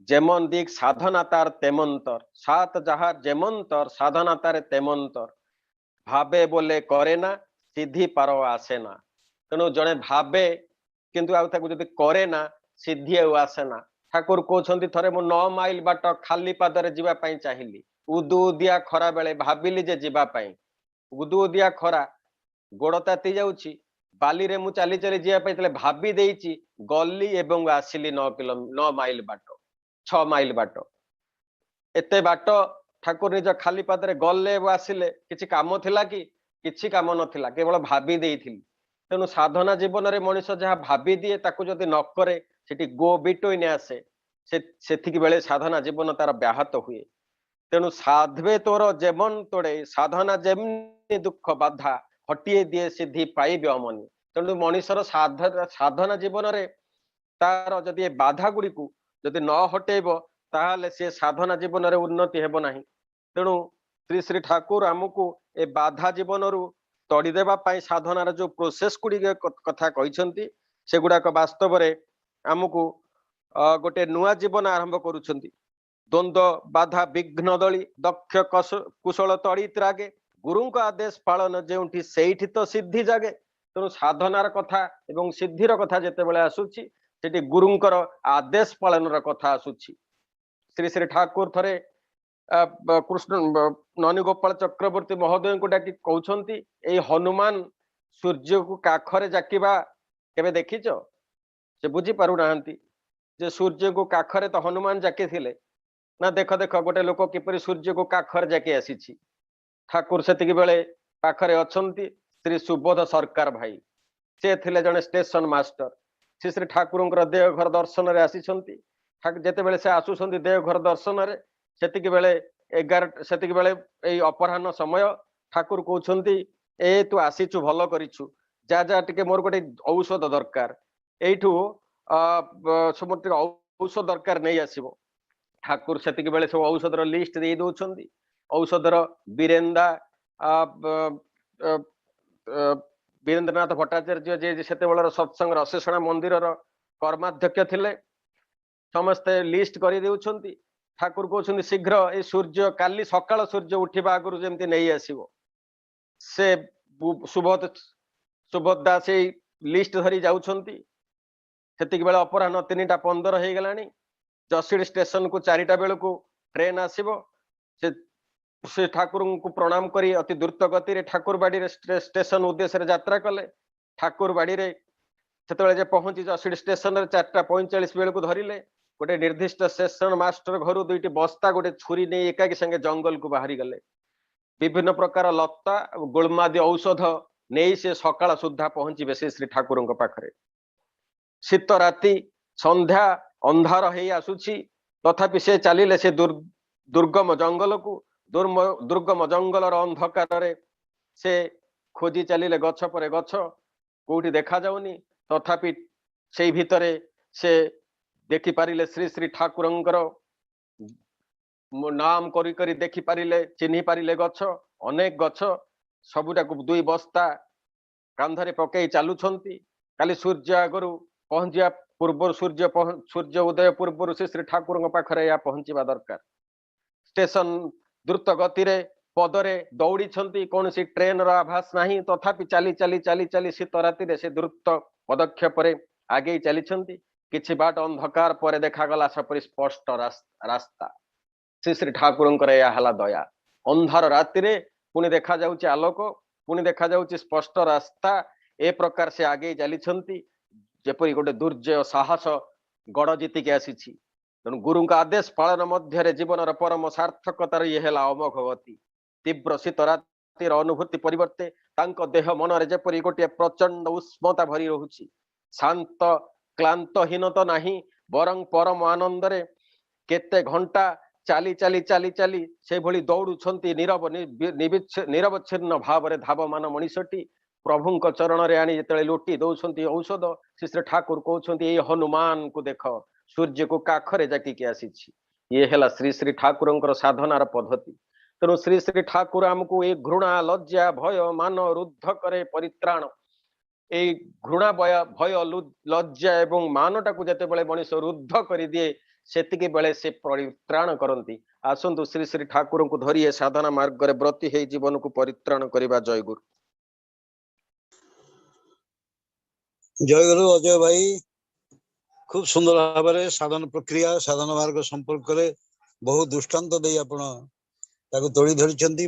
जेमन दिक साधना तार तेमंतर सात जहार जेमंतर साधना तार तेमंतर भावे बोले करे ना सिद्धि पार आसे ना तेणु जड़े भावे किंतु जदि करे ना सिद्धि ଆଉ ଆସେନା। ଠାକୁର କହୁଛନ୍ତି ଥରେ ମୁଁ 9 ମାଇଲ ବାଟ ଖାଲି ପାଦରେ ଯିବା ପାଇଁ ଚାହିଁଲି, ଉଦୁ ଉଦିଆ ଖରା ବେଳେ ଭାବିଲି ଯେ ଯିବା ପାଇଁ। ଉଦୁ ଉଦିଆ ଖରା, ଗୋଡ ତାତି ଯାଉଛି, ବାଲିରେ ମୁଁ ଚାଲି ଚାଲି ଯିବା ପାଇଁ ତାହେଲେ ଭାବି ଦେଇଛି, ଗଲି ଏବଂ ଆସିଲି 9 ମାଇଲ ବାଟ, 6 ମାଇଲ ବାଟ। ଏତେ ବାଟ ଠାକୁର ନିଜ ଖାଲି ପାଦରେ ଗଲେ ଏବଂ ଆସିଲେ, କିଛି କାମ ଥିଲା କି? କିଛି କାମ ନଥିଲା, କେବଳ ଭାବି ଦେଇଥିଲି। ତେଣୁ ସାଧନା ଜୀବନରେ ମଣିଷ ଯାହା ଭାବି ଦିଏ ତାକୁ ଯଦି ନ କରେ, ସେଠି ଗୋ ବିଟୋଇନେ ଆସେ, ସେତିକି ବେଳେ ସାଧନା ଜୀବନ ତାର ବ୍ୟାହତ ହୁଏ। ତେଣୁ ସାଧବେ ତୋର ଯେମନ ତୋଡେ, ସାଧନା ଯେମିତି ଦୁଃଖ ବାଧା ହଟିଏ ଦିଏ ସିଦ୍ଧି ପାଇବେ ଅମନି। ତେଣୁ ମଣିଷର ସାଧନା ଜୀବନରେ ତାର ଯଦି ଏ ବାଧା ଗୁଡିକୁ ଯଦି ନ ହଟେଇବ, ତାହେଲେ ସେ ସାଧନା ଜୀବନରେ ଉନ୍ନତି ହେବ ନାହିଁ। ତେଣୁ ଶ୍ରୀ ଶ୍ରୀ ଠାକୁର ଆମକୁ ଏ ବାଧା ଜୀବନରୁ ତଡ଼ିଦେବା ପାଇଁ ସାଧନାର ଯୋଉ ପ୍ରୋସେସ ଗୁଡିକ କଥା କହିଛନ୍ତି, ସେଗୁଡାକ ବାସ୍ତବରେ ଆମକୁ ଗୋଟେ ନୂଆ ଜୀବନ ଆରମ୍ଭ କରୁଛନ୍ତି। ଦ୍ୱନ୍ଦ୍ୱ ବାଧା ବିଘ୍ନ ଦଳି ଦକ୍ଷ କୁଶଳ ତଳି ତ୍ରାଗେ, ଗୁରୁଙ୍କ ଆଦେଶ ପାଳନ ଯେଉଁଠି ସେଇଠି ତ ସିଦ୍ଧି ଜାଗେ। ତେଣୁ ସାଧନାର କଥା ଏବଂ ସିଦ୍ଧିର କଥା ଯେତେବେଳେ ଆସୁଛି, ସେଠି ଗୁରୁଙ୍କର ଆଦେଶ ପାଳନର କଥା ଆସୁଛି। ଶ୍ରୀ ଶ୍ରୀ ଠାକୁର ଥରେ କୃଷ୍ଣ ନନୀଗୋପାଳ ଚକ୍ରବର୍ତ୍ତୀ ମହୋଦୟଙ୍କୁ ଡାକି କହୁଛନ୍ତି, ଏଇ ହନୁମାନ ସୂର୍ଯ୍ୟକୁ କାଖରେ ଜାକିବା କେବେ ଦେଖିଛ? ସେ ବୁଝି ପାରୁନାହାନ୍ତି ଯେ ସୂର୍ଯ୍ୟକୁ କାଖରେ ତ ହନୁମାନ ଜାକିଥିଲେ ନା। ଦେଖ ଦେଖ ଗୋଟେ ଲୋକ କିପରି ସୂର୍ଯ୍ୟକୁ କାଖରେ ଜାକି ଆସିଛି। ଠାକୁର ସେତିକି ବେଳେ ପାଖରେ ଅଛନ୍ତି ଶ୍ରୀ ସୁବୋଧ ସରକାର ଭାଇ। ସେ ଥିଲେ ଜଣେ ଷ୍ଟେସନ ମାଷ୍ଟର। ଶ୍ରୀ ଶ୍ରୀ ଠାକୁରଙ୍କର ଦେଓଘର ଦର୍ଶନରେ ଆସିଛନ୍ତି। ଯେତେବେଳେ ସେ ଆସୁଛନ୍ତି ଦେଓଘର ଦର୍ଶନରେ, ସେତିକି ବେଳେ ଏଇ ଅପରାହ୍ନ ସମୟ, ଠାକୁର କହୁଛନ୍ତି, ଏ ତୁ ଆସିଛୁ ଭଲ କରିଛୁ, ଯା ଯା ଟିକେ ମୋର ଗୋଟେ ଔଷଧ ଦରକାର, ଏଇଠୁ ଟିକେ ଔଷଧ ଦରକାର ନେଇ ଆସିବ। ଠାକୁର ସେତିକି ବେଳେ ସବୁ ଔଷଧର ଲିଷ୍ଟ ଦେଇ ଦଉଛନ୍ତି। ଔଷଧର ବୀରେନ୍ଦ୍ରନାଥ ଭଟ୍ଟାଚାର୍ଯ୍ୟ, ଯିଏ ସେତେବେଳର ସତ୍ସଙ୍ଗର ଅଶେଷଣା ମନ୍ଦିରର କର୍ମାଧ୍ୟକ୍ଷ ଥିଲେ, ସମସ୍ତେ ଲିଷ୍ଟ କରିଦେଉଛନ୍ତି। ଠାକୁର କହୁଛନ୍ତି ଶୀଘ୍ର ଏଇ ସୂର୍ଯ୍ୟ କାଲି ସକାଳ ସୂର୍ଯ୍ୟ ଉଠିବା ଆଗରୁ ଯେମିତି ନେଇ ଆସିବ। ସେ ସୁଭଦ୍ରା ସେଇ ଲିଷ୍ଟ ଧରି ଯାଉଛନ୍ତି। ସେତିକି ବେଳେ ଅପରାହ୍ନ 3:15 ହେଇଗଲାଣି। ଜସିଡ ଷ୍ଟେସନକୁ 4ଟା ବେଳକୁ ଟ୍ରେନ ଆସିବ। ସେ ଠାକୁରଙ୍କୁ ପ୍ରଣାମ କରି ଅତି ଦ୍ରୁତ ଗତିରେ ଠାକୁର ବାଡିରେ ଷ୍ଟେସନ ଉଦ୍ଦେଶ୍ୟରେ ଯାତ୍ରା କଲେ। ଠାକୁର ବାଡିରେ ସେତେବେଳେ ଯେ ପହଞ୍ଚି ଜସିଡ ଷ୍ଟେସନରେ 4:45 ବେଳକୁ ଧରିଲେ। ଗୋଟେ ନିର୍ଦ୍ଦିଷ୍ଟ ଷ୍ଟେସନ ମାଷ୍ଟର ଘରୁ 2ଟି ବସ୍ତା ଗୋଟେ ଛୁରୀ ନେଇ ଏକାକି ସାଙ୍ଗେ ଜଙ୍ଗଲକୁ ବାହାରି ଗଲେ। ବିଭିନ୍ନ ପ୍ରକାର ଲତା ଗୁଳ୍ମାଦି ଔଷଧ ନେଇ ସେ ସକାଳ ସୁଦ୍ଧା ପହଞ୍ଚିବେ ଶ୍ରୀ ଠାକୁରଙ୍କ ପାଖରେ। ଶୀତ ରାତି, ସନ୍ଧ୍ୟା, ଅନ୍ଧାର ହେଇ ଆସୁଛି, ତଥାପି ସେ ଚାଲିଲେ ସେ ଦୁର୍ଗମ ଜଙ୍ଗଲକୁ। ଦୁର୍ଗମ ଜଙ୍ଗଲର ଅନ୍ଧକାରରେ ସେ ଖୋଜି ଚାଲିଲେ ଗଛ ପରେ ଗଛ, କୋଉଠି ଦେଖାଯାଉନି। ତଥାପି ସେଇ ଭିତରେ ସେ ଦେଖିପାରିଲେ ଶ୍ରୀ ଶ୍ରୀ ଠାକୁରଙ୍କର ନାମ କରି କରି ଦେଖିପାରିଲେ, ଚିହ୍ନି ପାରିଲେ ଗଛ, ଅନେକ ଗଛ। ସବୁଟାକୁ 2 ବସ୍ତା କାନ୍ଧରେ ପକେଇ ଚାଲୁଛନ୍ତି। କାଲି ସୂର୍ଯ୍ୟ ଆଗରୁ ପହଞ୍ଚିବା ପୂର୍ବରୁ, ସୂର୍ଯ୍ୟ ଉଦୟ ପୂର୍ବରୁ ଶ୍ରୀ ଠାକୁରଙ୍କ ପାଖରେ ଏହା ପହଞ୍ଚିବା ଦରକାର। ଷ୍ଟେସନ ଦ୍ରୁତ ଗତିରେ ପଦରେ ଦୌଡ଼ିଛନ୍ତି, କୌଣସି ଟ୍ରେନର ଆଭାସ ନାହିଁ। ତଥାପି ଚାଲି ଚାଲି ଚାଲି ଚାଲି ଶୀତ ରାତିରେ ସେ ଦ୍ରୁତ ପଦକ୍ଷେପରେ ଆଗେଇ ଚାଲିଛନ୍ତି। କିଛି ବାଟ ଅନ୍ଧକାର ପରେ ଦେଖାଗଲା ସେପରି ସ୍ପଷ୍ଟ ରାସ୍ତା। ଶ୍ରୀ ଶ୍ରୀ ଠାକୁରଙ୍କର ଏହା ହେଲା ଦୟା। ଅନ୍ଧାର ରାତିରେ ପୁଣି ଦେଖାଯାଉଛି ଆଲୋକ, ପୁଣି ଦେଖାଯାଉଛି ସ୍ପଷ୍ଟ ରାସ୍ତା। ଏ ପ୍ରକାର ସେ ଆଗେଇ ଚାଲିଛନ୍ତି ଯେପରି ଗୋଟେ ଦୁର୍ଜୟ ସାହସ ଗଡ଼ ଜିତିକି ଆସିଛି। ତେଣୁ ଗୁରୁଙ୍କ ଆଦେଶ ପାଳନ ମଧ୍ୟରେ ଜୀବନର ପରମ ସାର୍ଥକତାର ଇଏ ହେଲା ଅମୋଘ ଗତି। ତୀବ୍ର ଶୀତ ରାତିର ଅନୁଭୂତି ପରିବର୍ତ୍ତେ ତାଙ୍କ ଦେହ ମନରେ ଯେପରି ଗୋଟିଏ ପ୍ରଚଣ୍ଡ ଉଷ୍ମତା ଭରି ରହୁଛି। ଶାନ୍ତ କ୍ଲାନ୍ତହୀନ ତ ନାହିଁ, ବରଂ ପରମ ଆନନ୍ଦରେ କେତେ ଘଣ୍ଟା ଚାଲି ଚାଲି ଚାଲି ଚାଲି ସେଭଳି ଦୌଡୁଛନ୍ତି ନିରବଚ୍ଛିନ୍ନ ଭାବରେ ଧାବମାନ ମଣିଷଟି। ପ୍ରଭୁଙ୍କ ଚରଣରେ ଆଣି ଯେତେବେଳେ ଲୋଟି ଦଉଛନ୍ତି ଔଷଧ, ଶ୍ରୀ ଠାକୁର କହୁଛନ୍ତି, ଏଇ ହନୁମାନଙ୍କୁ ଦେଖ, ସୂର୍ଯ୍ୟକୁ କାଖରେ ଜାକିକି ଆସିଛି। ଇଏ ହେଲା ଶ୍ରୀ ଶ୍ରୀ ଠାକୁରଙ୍କର ସାଧନାର ପଦ୍ଧତି। ତେଣୁ ଶ୍ରୀ ଶ୍ରୀ ଠାକୁର ଆମକୁ ଏଇ ଘୃଣା, ଲଜ୍ଜା, ଭୟ, ମାନ ରୁଦ୍ଧ କରେ ପରିତ୍ରାଣ। ଏଇ ଘୃଣା, ଭୟ, ଲଜ୍ଜା ଏବଂ ମାନଟାକୁ ଯେତେବେଳେ ମଣିଷ ରୁଦ୍ଧ କରିଦିଏ, ସେତିକି ବେଳେ ସେ ପରିତ୍ରାଣ କରନ୍ତି। ଆସନ୍ତୁ ଶ୍ରୀ ଶ୍ରୀ ଠାକୁରଙ୍କୁ ଧରି ଏ ସାଧନା ମାର୍ଗରେ ବ୍ରତୀ ହେଇ ଜୀବନକୁ ପରିତ୍ରାଣ କରିବା। ଜୟଗୁରୁ। ଜୟଗୁରୁ ଅଜୟ ଭାଇ, खूब सुंदर भाव में साधन प्रक्रिया साधन मार्ग संपर्क में बहुत दृष्टांत दे आपण ताको तोड़ी धरिछंती।